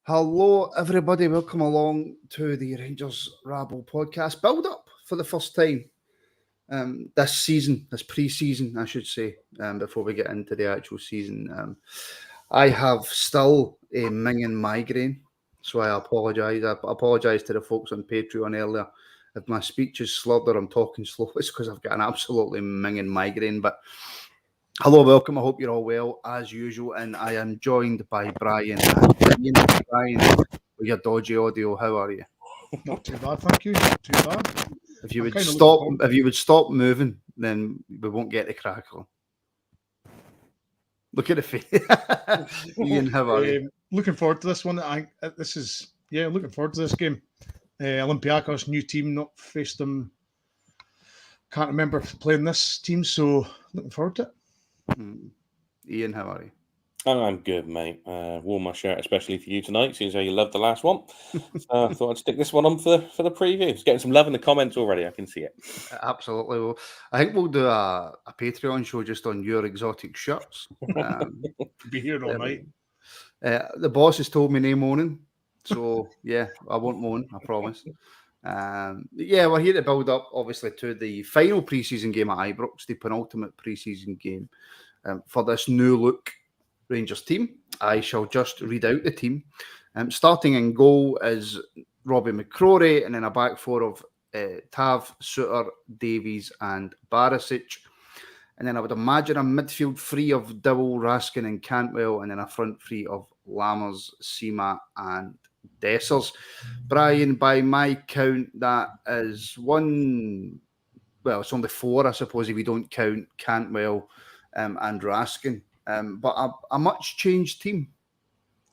Hello, everybody. Welcome along to the Rangers Rabble podcast. Build up for the first time this season, this pre-season, I should say, before we get into the actual season. I have still a minging migraine, so I apologise. I apologise to the folks on Patreon earlier. If my speech is slurred or I'm talking slow, it's because I've got an absolutely minging migraine. But hello, welcome. I hope you're all well, as usual. And I am joined by Brian and Ian. Brian, with your dodgy audio, how are you? Not too bad, thank you. Not too bad. If you would stop moving, then we won't get the crackle. Look at the face. Ian, how are you? Looking forward to this one. Looking forward to this game. Olympiacos, new team, not faced them. Can't remember playing this team, so looking forward to it. Ian, how are you? I'm good, mate. Wore my shirt especially for you tonight, seeing as how you loved the last one. I thought I'd stick this one on for the preview. It's getting some love in the comments already. I can see it. Absolutely. Well, I think we'll do a Patreon show just on your exotic shirts. Be here all night. The boss has told me no moaning, so yeah, I won't moan. I promise. We're here to build up, obviously, to the final pre-season game at Ibrox, the penultimate pre-season game for this new look Rangers team. I shall just read out the team. Starting in goal is Robbie McCrorie's, and then a back four of Tav, Suter, Davies, and Barisic. And then I would imagine a midfield three of Dowell, Raskin, and Cantwell, and then a front three of Lammers, Sima, and Dessers. Brian, by my count, that is one. Well, it's only four, I suppose, if we don't count Cantwell and Raskin. But a much changed team.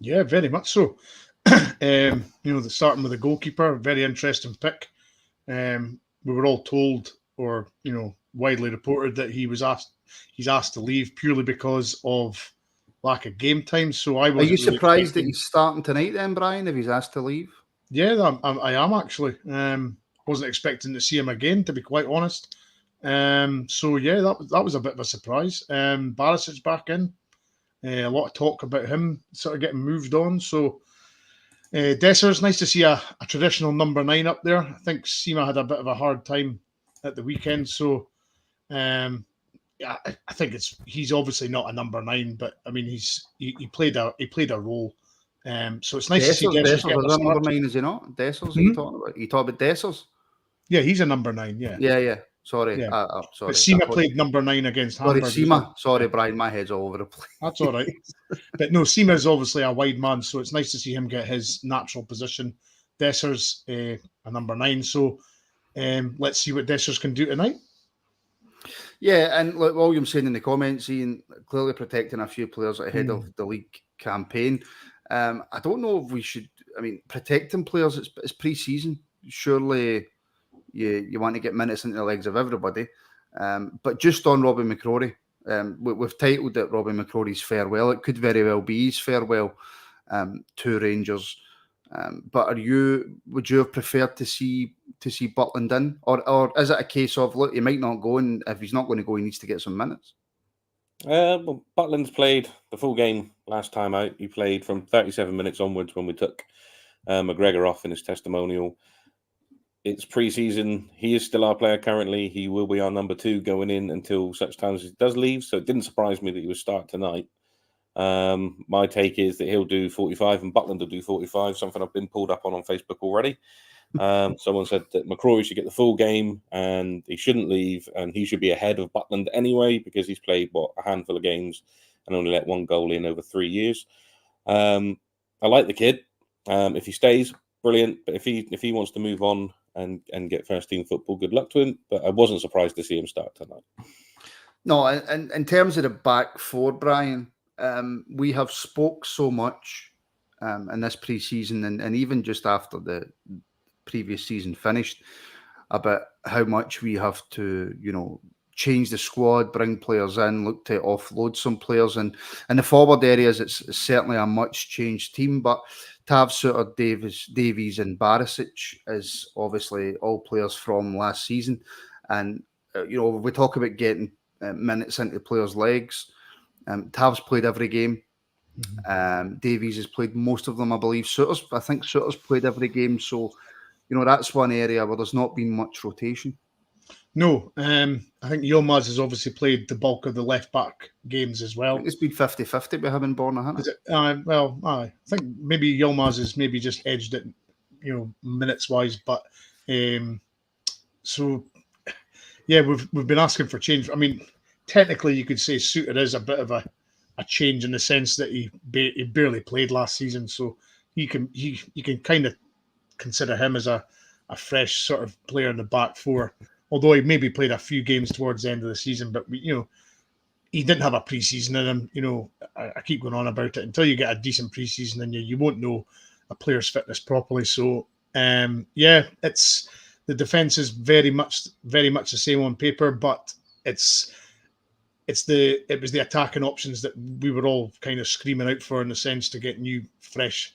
Yeah, very much so. Starting with the goalkeeper, very interesting pick. We were all told, or widely reported, that he's asked to leave purely because of lack of game time. So I was. Are you surprised that he's starting tonight, then, Brian? If he's asked to leave? Yeah, I am actually. Wasn't expecting to see him again, to be quite honest. That was a bit of a surprise. Barisic's back in. A lot of talk about him sort of getting moved on. So Dessers, nice to see a traditional number 9 up there. I think Sima had a bit of a hard time at the weekend. So I think he's obviously not a number 9, but I mean he played a role. So it's nice to see Dessers get a number 9, is he not? Dessers, are you talking about? You talking about Dessers? Yeah, he's a number 9. Yeah. Yeah. Sorry. Yeah. Sorry. But Sima played number 9 against Hamburg. Sorry, Brian. My head's all over the place. That's all right. But no, Sima is obviously a wide man, so it's nice to see him get his natural position. Dessers, a number 9. So let's see what Dessers can do tonight. Yeah, and like William saying in the comments, Ian, clearly protecting a few players ahead of the league campaign. I don't know if we should. I mean, protecting players. It's pre-season. Surely. You want to get minutes into the legs of everybody. But just on Robbie McCrorie, we've titled it Robbie McCrorie's farewell. It could very well be his farewell to Rangers. But would you have preferred to see Butland in? Or is it a case of, look, he might not go, and if he's not going to go, he needs to get some minutes? Well, Butland's played the full game last time out. He played from 37 minutes onwards when we took McGregor off in his testimonial. It's pre-season. He is still our player currently. He will be our number 2 going in until such times as he does leave. So it didn't surprise me that he would start tonight. My take is that he'll do 45 and Butland will do 45, something I've been pulled up on Facebook already. Someone said that McCrorie should get the full game and he shouldn't leave, and he should be ahead of Butland anyway because he's played, a handful of games and only let 1 goal in over 3 years. I like the kid. If he stays, brilliant. But if he wants to move on and get first team football, good luck to him. But I wasn't surprised to see him start tonight. No, and in terms of the back four, Brian, we have spoke so much in this pre-season and even just after the previous season finished about how much we have to, change the squad, bring players in, look to offload some players. And in the forward areas, it's certainly a much changed team. But Tav, Suter, Davies and Barisic is obviously all players from last season. And, we talk about getting minutes into players' legs. Tav's played every game. Davies has played most of them, I believe. I think Souttar's played every game. So, that's one area where there's not been much rotation. No, I think Yilmaz has obviously played the bulk of the left-back games as well. I think it's been 50-50 with him and Borna, hasn't it? I think maybe Yilmaz has maybe just edged it, minutes-wise. But so, yeah, we've been asking for change. I mean, technically, you could say Souttar is a bit of a change in the sense that he barely played last season, so you can kind of consider him as a fresh sort of player in the back four. Although he maybe played a few games towards the end of the season, but he didn't have a preseason in him. I keep going on about it until you get a decent preseason, and you won't know a player's fitness properly. So it's the defense is very much the same on paper, but it was the attacking options that we were all kind of screaming out for, in the sense to get new fresh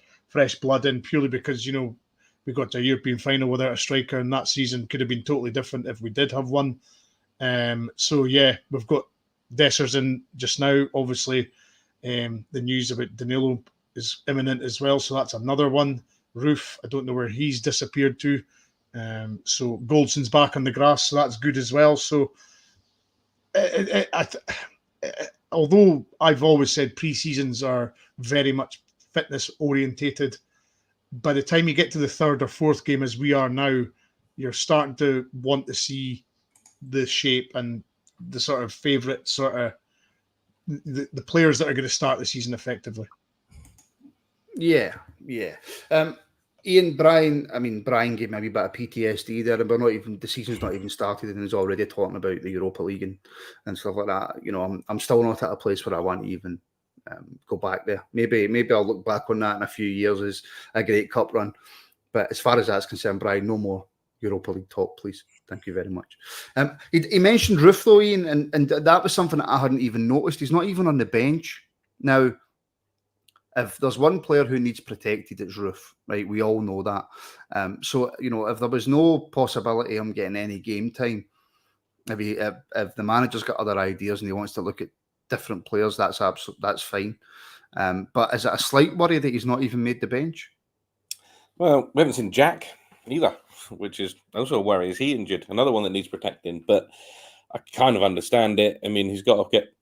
blood in, purely because we got to a European final without a striker, and that season could have been totally different if we did have one. So yeah, we've got Dessers in just now. Obviously, the news about Danilo is imminent as well, so that's another one. Roof, I don't know where he's disappeared to. So Goldson's back on the grass, so that's good as well. So although I've always said pre-seasons are very much fitness orientated, by the time you get to the third or fourth game, as we are now, you're starting to want to see the shape and the sort of favourite the players that are going to start the season effectively. Yeah. Ian, Brian gave me a wee bit of PTSD there, and the season's not even started, and he's already talking about the Europa League and stuff like that. I'm still not at a place where I want to even go back there. Maybe I'll look back on that in a few years as a great cup run. But as far as that's concerned, Brian, no more Europa League talk, please. Thank you very much. He mentioned Roof though, Ian, and that was something that I hadn't even noticed. He's not even on the bench now. If there's one player who needs protected, it's Roof, right? We all know that. So if there was no possibility of him getting any game time, if the manager's got other ideas and he wants to look at different players, that's fine. But is it a slight worry that he's not even made the bench? Well, we haven't seen Jack either, which is also a worry. Is he injured? Another one that needs protecting. But I kind of understand it. I mean, he's got to get.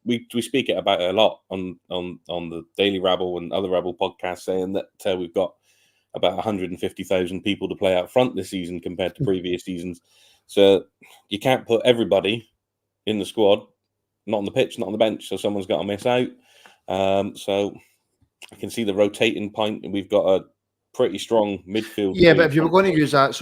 We speak about it a lot on the Daily Rabble and other Rabble podcasts, saying that we've got about 150,000 people to play out front this season compared to previous seasons. So you can't put everybody in the squad, not on the pitch, not on the bench. So someone's got to miss out. So I can see the rotating point, and we've got a pretty strong midfield. Yeah, but if you were going to use that,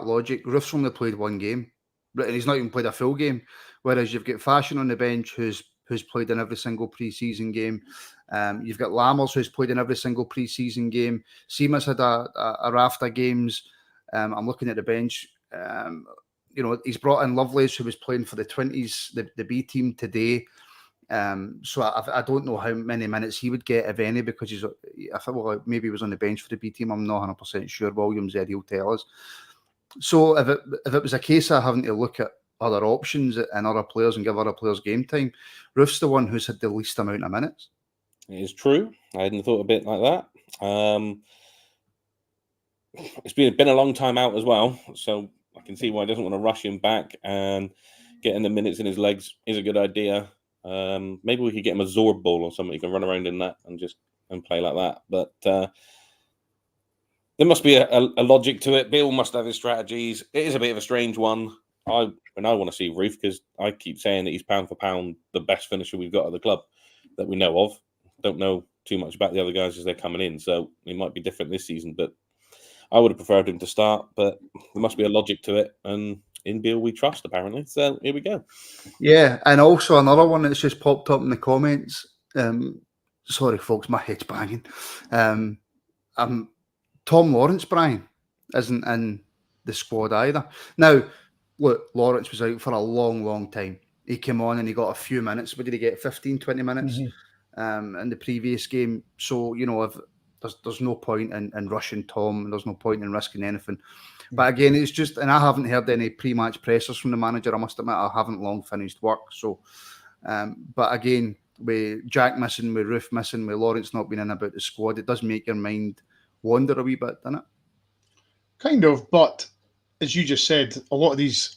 logic, Roof's only played one game, and he's not even played a full game. Whereas you've got Fashion on the bench, who's played in every single pre-season game. You've got Lammers, who's played in every single pre-season game. Seamus had a raft of games. I'm looking at the bench. He's brought in Lovelace, who was playing for the 20s, the B team today. So I don't know how many minutes he would get, if any, because I thought maybe he was on the bench for the B team. I'm not 100% sure. Williams said he'll tell us. So if it was a case of having to look at other options and other players and give other players game time, Roof's the one who's had the least amount of minutes. It is true. I hadn't thought a bit like that. It's been a long time out as well, so I can see why he doesn't want to rush him back, and getting the minutes in his legs is a good idea. Maybe we could get him a Zorb ball or something. He can run around in that and play like that. But there must be a logic to it. Bill must have his strategies. It is a bit of a strange one. I want to see Roof, because I keep saying that he's pound for pound the best finisher we've got at the club that we know of. Don't know too much about the other guys as they're coming in, so it might be different this season. But I would have preferred him to start. But there must be a logic to it, and in Bill we trust, apparently. So here we go. Yeah, and also another one that's just popped up in the comments. Sorry, folks, my head's banging. Tom Lawrence, Brian, isn't in the squad either. Now, look, Lawrence was out for a long, long time. He came on and he got a few minutes. What did he get? 15, 20 minutes in the previous game. So, if there's no point in rushing Tom, and there's no point in risking anything. But again, it's just, and I haven't heard any pre-match pressers from the manager. I must admit, I haven't long finished work. So, but again, with Jack missing, with Roof missing, with Lawrence not being in about the squad, it does make your mind wander a wee bit, doesn't it? Kind of, but as you just said, a lot of these,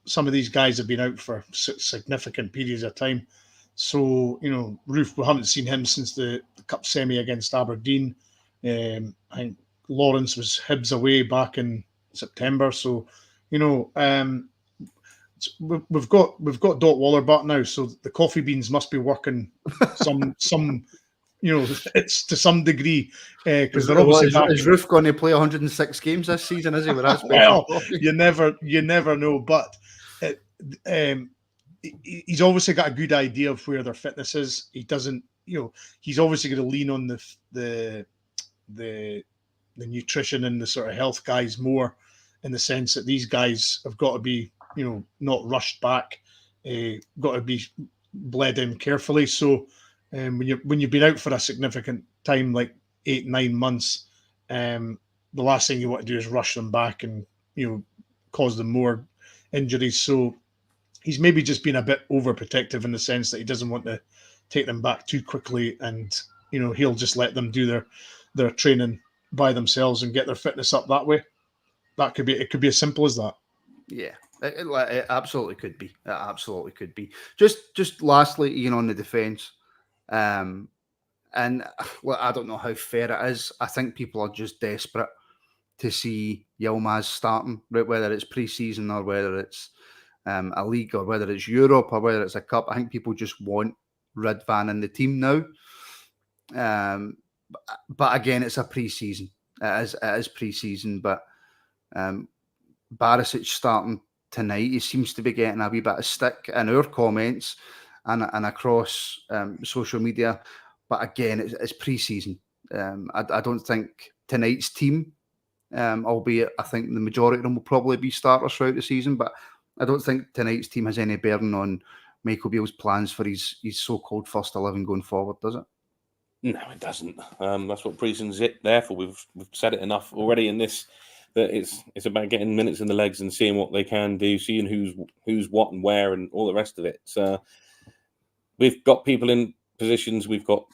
some of these guys have been out for significant periods of time. So, Roof, we haven't seen him since the Cup semi against Aberdeen. I think Lawrence was Hibs away back in September. So, we've got Dot Wallerbutt now, so the coffee beans must be working some it's to some degree because they're obviously back. Is Roof going to play 106 games this season? Is he? Well, you never know, but he's obviously got a good idea of where their fitness is. He doesn't, he's obviously going to lean on the nutrition and the sort of health guys more, in the sense that these guys have got to be, not rushed back, got to be bled in carefully. So when you've been out for a significant time, like 8-9 months, the last thing you want to do is rush them back and cause them more injuries. So he's maybe just been a bit overprotective in the sense that he doesn't want to take them back too quickly, and he'll just let them do their training by themselves and get their fitness up that way. It could be as simple as that. Yeah, it absolutely could be. It absolutely could be. Just lastly, on the defence, and I don't know how fair it is. I think people are just desperate to see Yilmaz starting, whether it's pre-season or whether it's a league or whether it's Europe or whether it's a cup. I think people just want Ridvan in the team now. But again, it's a pre-season. It is pre-season, but Barisic starting tonight, he seems to be getting a wee bit of stick in our comments and across social media. But again, it's pre-season. I don't think tonight's team, albeit I think the majority of them will probably be starters throughout the season, but I don't think tonight's team has any bearing on Michael Beale's plans for his so-called first 11 going forward, does it? No, it doesn't. That's what pre-season's there for. We've said it enough already in this, that it's about getting minutes in the legs and seeing what they can do, seeing who's what and where and all the rest of it. We've got people in positions, we've got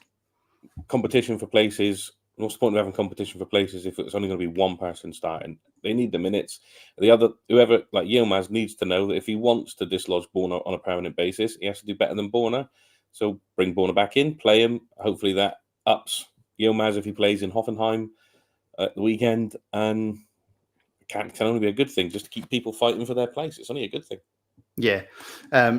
competition for places. What's the point of having competition for places if it's only going to be one person starting? They need the minutes. Whoever, like Yilmaz, needs to know that if he wants to dislodge Borna on a permanent basis, he has to do better than Borna. So bring Borna back in, play him. Hopefully that ups Yilmaz if he plays in Hoffenheim at the weekend. And can only be a good thing, just to keep people fighting for their place. It's only a good thing. Yeah.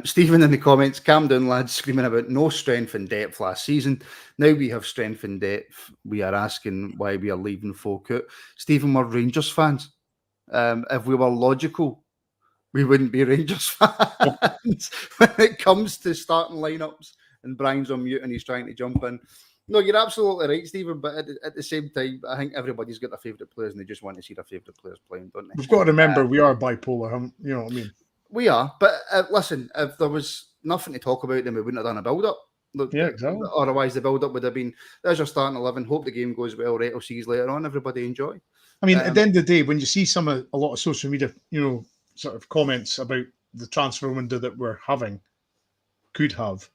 Stephen in the comments, calm down, lads, screaming about no strength and depth last season. Now we have strength and depth. We are asking why we are leaving folk out. Stephen, we're Rangers fans. If we were logical, we wouldn't be Rangers fans when it comes to starting lineups and Brian's on mute and he's trying to jump in. No, you're absolutely right, Stephen, but at the same time, I think everybody's got their favourite players and they just want to see their favourite players playing, don't they? We've got to remember we are bipolar, you know what I mean? We are, but listen, if there was nothing to talk about, then we wouldn't have done a build-up. Yeah, exactly. Otherwise, the build-up would have been, there's your starting 11, hope the game goes well, right, we'll see you later on, everybody enjoy. I mean, at the end of the day, when you see a lot of social media, sort of comments about the transfer window that we're having, could have,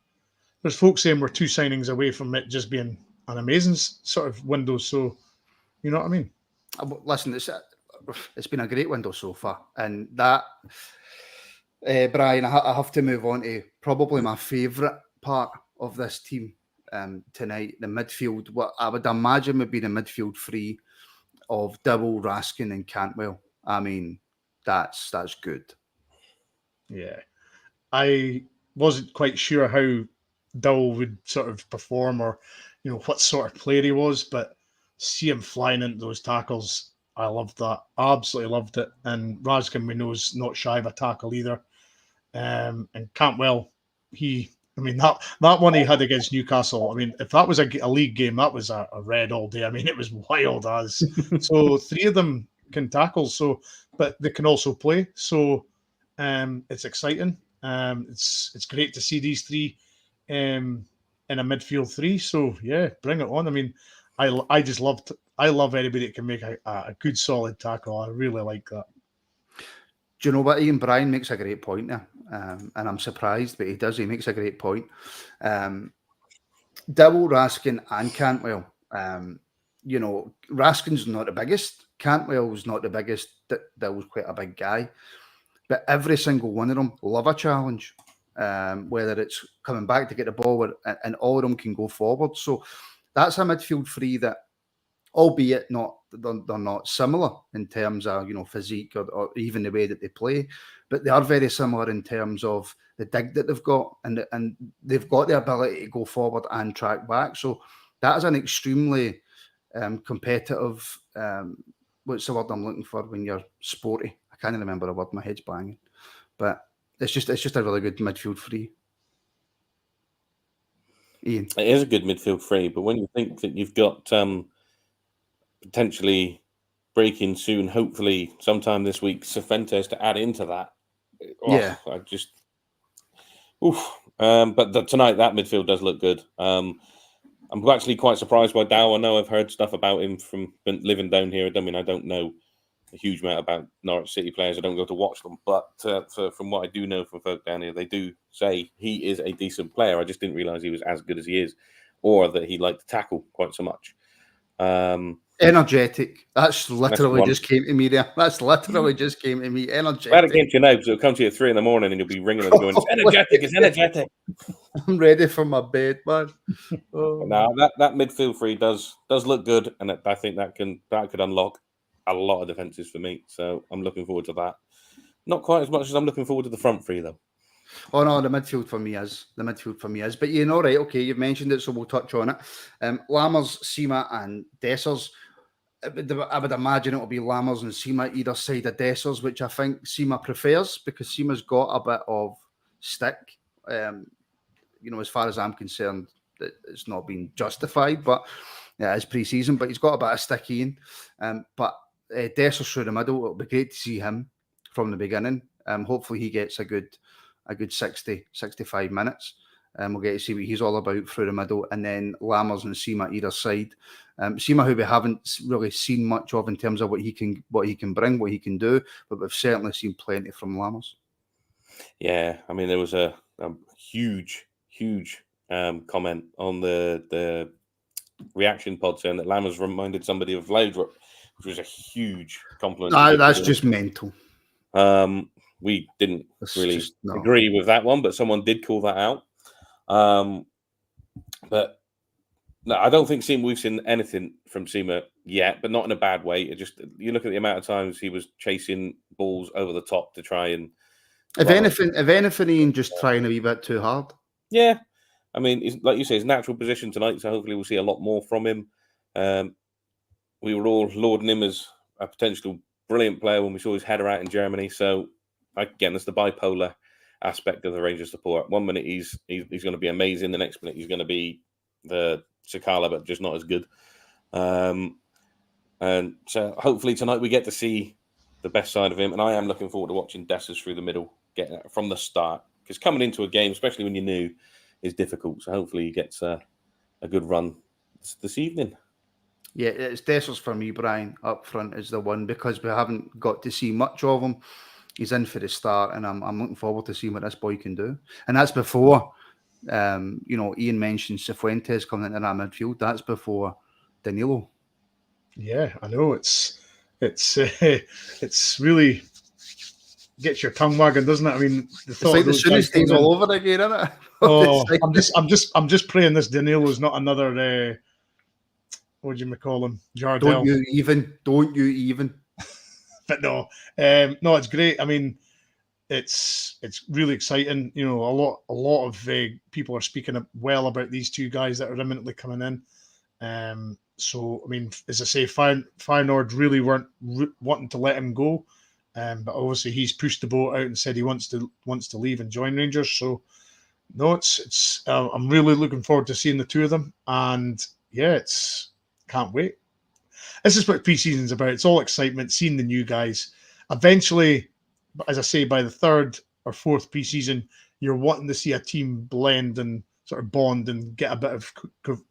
there's folks saying we're 2 signings away from it just being an amazing sort of window, so, you know what I mean? Listen, it's been a great window so far, and that... Brian, I have to move on to probably my favourite part of this team tonight, the midfield. What I would imagine would be the midfield three of Dibble, Raskin and Cantwell. I mean, that's good. Yeah. I wasn't quite sure how Dibble would sort of perform or, what sort of player he was, but see him flying into those tackles, I loved that. Absolutely loved it. And Raskin, we know, is not shy of a tackle either. And Cantwell, that one he had against Newcastle, if that was a league game, that was a red all day. It was wild as. So 3 of them can tackle, but they can also play. So it's exciting. It's great to see these 3 in a midfield 3. So yeah, bring it on. I love anybody that can make a good solid tackle. I really like that. Do you know what? Ian Bryan makes a great point there, and I'm surprised, but he does. He makes a great point. Dowell, Raskin, and Cantwell. Raskin's not the biggest. Cantwell's not the biggest. Dowell's quite a big guy, but every single one of them love a challenge. Whether it's coming back to get the ball, and all of them can go forward. So that's a midfield three that, albeit they're not similar in terms of physique or even the way that they play, but they are very similar in terms of the dig that they've got, and they've got the ability to go forward and track back. So that is an extremely competitive. What's the word I'm looking for when you're sporty? I can't remember the word. My head's banging, but it's just a really good midfield three. Ian, it is a good midfield three, but when you think that you've got potentially breaking soon, hopefully sometime this week, Cifuentes to add into that. Yeah. I just, but tonight that midfield does look good. I'm actually quite surprised by Dow. I know I've heard stuff about him from living down here. I mean, I don't know a huge amount about Norwich City players. I don't go to watch them, but from what I do know from folk down here, they do say he is a decent player. I just didn't realise he was as good as he is, or that he liked to tackle quite so much. Energetic. That's literally just came to me there. That's literally just came to me. Energetic. Glad it came to you now, because it'll come to you at 3 a.m. and you'll be ringing and going, "It's energetic, it's energetic." I'm ready for my bed, man. Now that midfield three does look good, and I think that could unlock a lot of defenses for me. So I'm looking forward to that. Not quite as much as I'm looking forward to the front three, though. Oh no, the midfield for me is. But right, okay, you've mentioned it, so we'll touch on it. Lammers, Sima, and Dessers. I would imagine it'll be Lammers and Sima either side of Dessers, which I think Sima prefers, because Sima's got a bit of stick. As far as I'm concerned, it's not been justified, but yeah, it's pre-season. But he's got a bit of stick in. But Dessers through the middle, it'll be great to see him from the beginning. Hopefully he gets a good 60, 65 minutes. We'll get to see what he's all about through the middle, and then Lammers and Sima either side. Sima, who we haven't really seen much of in terms of what he can bring, what he can do, but we've certainly seen plenty from Lammers. Yeah, I mean, there was a huge comment on the reaction pod saying that Lammers reminded somebody of Laudrup, which was a huge compliment. That's just mental. We didn't really agree with that one, but someone did call that out. But no, I don't think we've seen anything from Sima yet, but not in a bad way. It just, you look at the amount of times he was chasing balls over the top to try and. If anything, Ian, just trying a wee bit too hard. Yeah, I mean, like you say, his natural position tonight, so hopefully we'll see a lot more from him. We were all lauding him as a potential brilliant player when we saw his header out in Germany. So again, there's the bipolar aspect of the Rangers support. 1 minute he's going to be amazing, the next minute he's going to be the Sakala, but just not as good. And so hopefully tonight we get to see the best side of him, and I am looking forward to watching Dessers through the middle, getting it from the start, because coming into a game, especially when you're new, is difficult. So hopefully he gets a good run this evening. Yeah, it's Dessers for me, Brian. Up front is the one, because we haven't got to see much of him. He's in for the start, and I'm looking forward to seeing what this boy can do. And that's before, Ian mentioned Cifuentes coming into that midfield. That's before Danilo. Yeah, I know. It's really gets your tongue wagging, doesn't it? I mean, it's like the Sunnis days all over again, isn't it? Oh, I'm just praying this Danilo's not another. What do you call him? Jardel. Don't you even? But no, it's great. I mean, it's really exciting. A lot of people are speaking well about these two guys that are imminently coming in. So I mean, as I say, Feyenoord really weren't wanting to let him go, but obviously he's pushed the boat out and said he wants to leave and join Rangers. So no, it's I'm really looking forward to seeing the two of them, and yeah, can't wait. This is what pre-season's about. It's all excitement, seeing the new guys. Eventually, as I say, by the third or fourth pre-season, you're wanting to see a team blend and sort of bond and get a bit of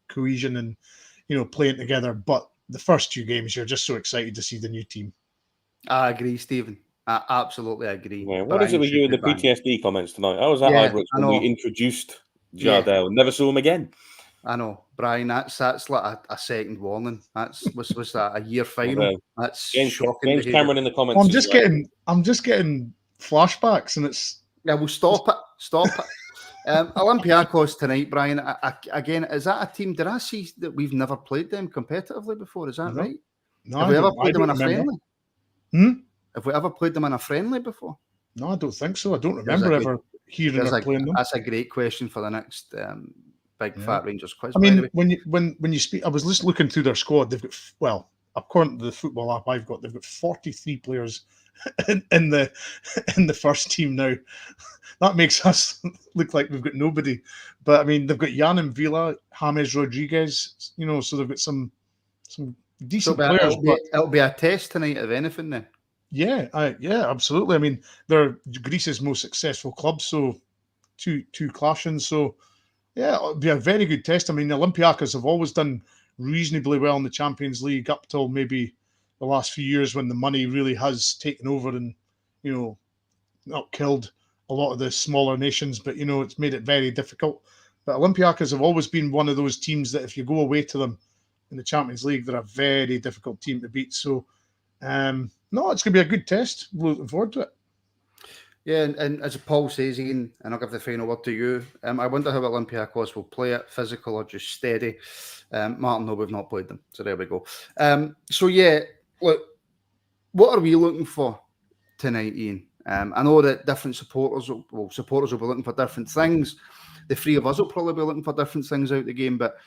cohesion and, playing together. But the first two games, you're just so excited to see the new team. I agree, Stephen. I absolutely agree. Yeah. What is it with you and the PTSD comments tonight? I was at Ibrox when we introduced Jardel and never saw him again. I know, Brian. That's like a second warning. That's was that a year final? That's shocking. James Cameron in the comments. I'm just getting flashbacks, and it's we'll stop it. Stop it. Olympiacos tonight, Brian. Again, is that a team? Did I see that we've never played them competitively before? Is that right? No, have we ever played them in a friendly? Have we ever played them in a friendly before? No, I don't think so. I don't remember ever hearing or playing them. That's a great question for the next Big Fat Rangers quiz. I mean, when you speak, I was just looking through their squad. They've got, according to the football app I've got, they've got 43 players in the first team now. That makes us look like we've got nobody. But I mean, they've got Jan and Vila, James Rodriguez. So they've got some decent players. It'll be a test tonight, if anything. Then. Yeah, absolutely. I mean, they're Greece's most successful club, so two clashing. So yeah, it'll be a very good test. I mean, the Olympiacos have always done reasonably well in the Champions League up till maybe the last few years when the money really has taken over and not killed a lot of the smaller nations, but it's made it very difficult. But Olympiacos have always been one of those teams that if you go away to them in the Champions League, they're a very difficult team to beat. So no, it's going to be a good test. Looking forward to it. Yeah, and as Paul says, Ian, and I'll give the final word to you. I wonder how Olympiacos will play it, physical or just steady. Martin, no, we've not played them, so there we go. So yeah, look, what are we looking for tonight, Ian? I know that different supporters will be looking for different things. The three of us will probably be looking for different things out the game, but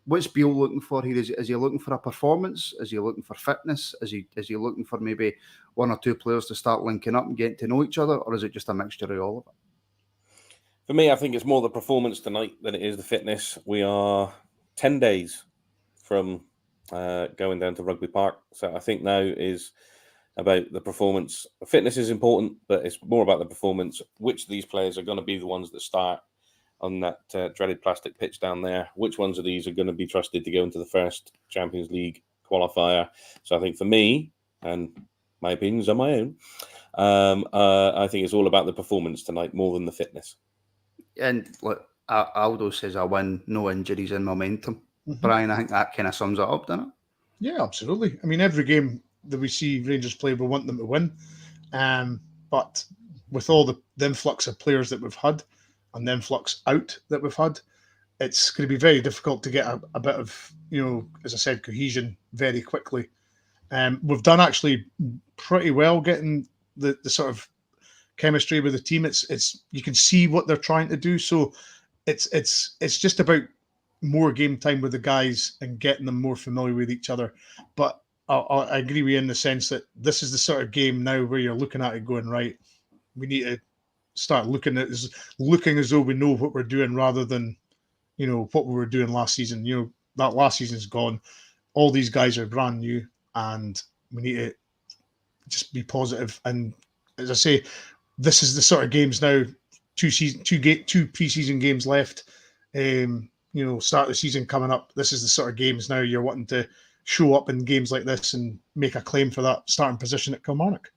what's Beale looking for here? Is he looking for a performance? Is he looking for fitness? Is he looking for maybe one or two players to start linking up and getting to know each other, or is it just a mixture of all of it? For me, I think it's more the performance tonight than it is the fitness. We are 10 days from going down to Rugby Park, so I think now is about the performance. Fitness is important, but it's more about the performance. Which of these players are going to be the ones that start on that dreaded plastic pitch down there? Which ones of these are going to be trusted to go into the first Champions League qualifier? So I think for me, and my opinions are my own, I think it's all about the performance tonight more than the fitness. And look, Aldo says I win, no injuries and momentum. Brian, I think that kind of sums it up, doesn't it? Yeah, absolutely. I mean, every game that we see Rangers play, we want them to win. But with all the influx of players that we've had and the influx out that we've had, it's going to be very difficult to get a bit of, as I said, cohesion very quickly. We've done actually pretty well getting the sort of chemistry with the team. It's you can see what they're trying to do. So it's just about more game time with the guys and getting them more familiar with each other. But I agree with you in the sense that this is the sort of game now where you're looking at it going, right, we need to start looking as though we know what we're doing rather than, what we were doing last season. That last season's gone. All these guys are brand new and we need to just be positive. And as I say, this is the sort of games now, two preseason games left. Start of the season coming up. This is the sort of games now you're wanting to show up in games like this and make a claim for that starting position at Kilmarnock.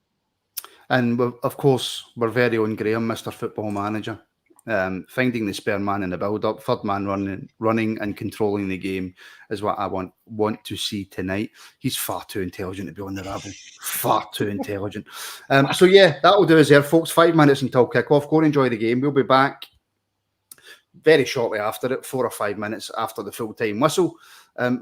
And of course, we're very own Graham, Mr. Football Manager, finding the spare man in the build-up, third man running and controlling the game is what I want to see tonight. He's far too intelligent to be on the rabble. Far too intelligent. So yeah, that will do us there, folks. 5 minutes until kick-off. Go and enjoy the game. We'll be back very shortly after it, 4 or 5 minutes after the full-time whistle,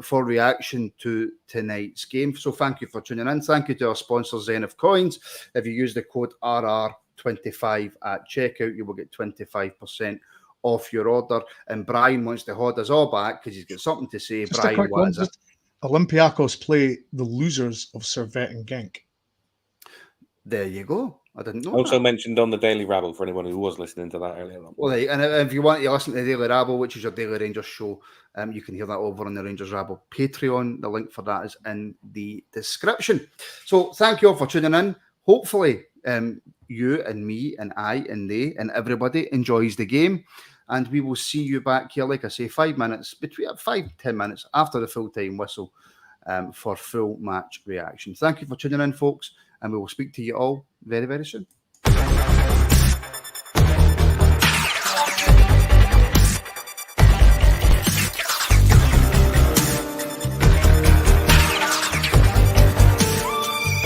for reaction to tonight's game. So thank you for tuning in. Thank you to our sponsor, Zenith Coins. If you use the code RR25 at checkout, you will get 25% off your order. And Brian wants to hold us all back because he's got something to say. Just Brian, what is it? Olympiacos play the losers of Servette and Genk. There you go. I didn't know. Also mentioned on the Daily Rabble for anyone who was listening to that earlier on. Well, and if you want to listen to the Daily Rabble, which is your Daily Rangers show, you can hear that over on the Rangers Rabble Patreon. The link for that is in the description. So thank you all for tuning in. Hopefully, you and me and I and they and everybody enjoys the game. And we will see you back here, like I say, 5 minutes, between 5 to 10 minutes after the full-time whistle, for full match reaction. Thank you for tuning in, folks, and we will speak to you all very, very soon.